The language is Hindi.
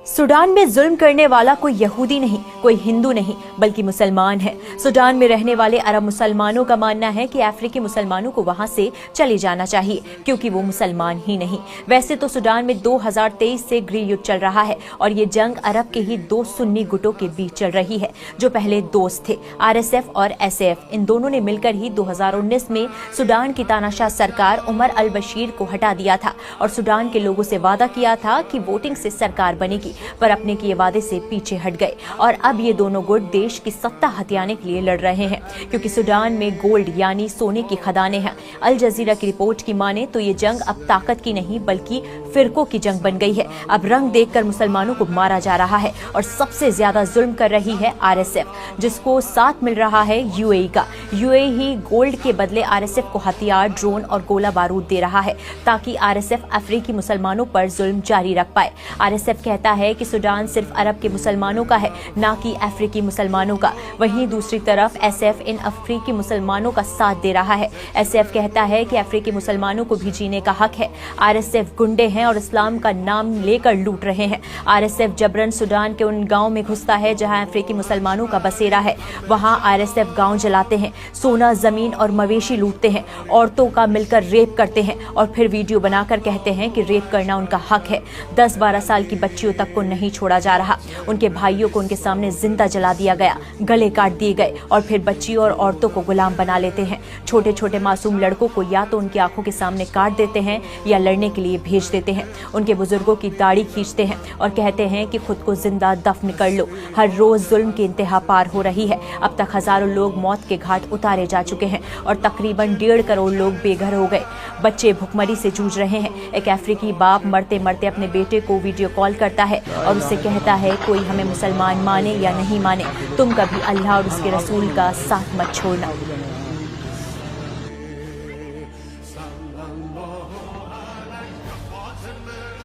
सूडान में जुल्म करने वाला कोई यहूदी नहीं, कोई हिंदू नहीं, बल्कि मुसलमान है। सूडान में रहने वाले अरब मुसलमानों का मानना है कि अफ्रीकी मुसलमानों को वहां से चले जाना चाहिए क्योंकि वो मुसलमान ही नहीं। वैसे तो सूडान में 2023 से गृह युद्ध चल रहा है और ये जंग अरब के ही दो सुन्नी गुटों के बीच चल रही है जो पहले दोस्त थे। RSF और SF इन दोनों ने मिलकर ही 2019 में सूडान की तानाशाह सरकार उमर अल बशीर को हटा दिया था और सूडान के लोगों से वादा किया था कि वोटिंग से सरकार बनेगी, पर अपने किए वादे से पीछे हट गए और अब ये दोनों गुट देश की सत्ता हथियाने के लिए लड़ रहे हैं क्योंकि सूडान में गोल्ड यानी सोने की खदानें हैं। अल जजीरा की रिपोर्ट की माने तो ये जंग अब ताकत की नहीं बल्कि फिरकों की जंग बन गई है। अब रंग देखकर मुसलमानों को मारा जा रहा है और सबसे ज्यादा जुल्म कर रही है RSF, जिसको साथ मिल रहा है UAE का। UAE गोल्ड के बदले RSF को हथियार, ड्रोन और गोला बारूद दे रहा है ताकि RSF अफ्रीकी मुसलमानों पर जुल्म जारी रख पाए। RSF कहता है कि सूडान सिर्फ अरब के मुसलमानों का है, ना कि अफ्रीकी मुसलमानों का। वहीं दूसरी तरफ SF इन अफ्रीकी मुसलमानों का साथ दे रहा है। SF कहता है कि अफ्रीकी मुसलमानों को भी जीने का हक है। RSF गुंडे हैं और इस्लाम का नाम लेकर लूट रहे हैं। RSF जबरन सूडान के उन गांव में घुसता है जहां अफ्रीकी मुसलमानों का बसेरा है। वहां RSF गांव जलाते हैं, सोना, जमीन और मवेशी लूटते हैं, औरतों का मिलकर रेप करते हैं और फिर वीडियो बनाकर कहते हैं कि रेप करना उनका हक है। 10-12 साल की बच्चियों तक को नहीं छोड़ा जा रहा। उनके भाइयों को उनके सामने जिंदा जला दिया गया, गले काट दिए गए और फिर बच्चियों और औरतों को गुलाम बना लेते हैं। छोटे छोटे मासूम लड़कों को या तो उनकी आंखों के सामने काट देते हैं या लड़ने के लिए भेज देते हैं। उनके बुजुर्गों की दाढ़ी खींचते हैं और कहते हैं कि खुद को जिंदा दफन कर लो। हर रोज जुल्म की इंतहा पार हो रही है। अब तक हजारों लोग मौत के घाट उतारे जा चुके हैं और तकरीबन 1.5 करोड़ लोग बेघर हो गए। बच्चे भुखमरी से जूझ रहे हैं। एक अफ्रीकी बाप मरते मरते अपने बेटे को वीडियो कॉल करता है और उससे कहता है कोई हमें मुसलमान माने या नहीं माने, तुम कभी अल्लाह और उसके रसूल का साथ मत छोड़ना।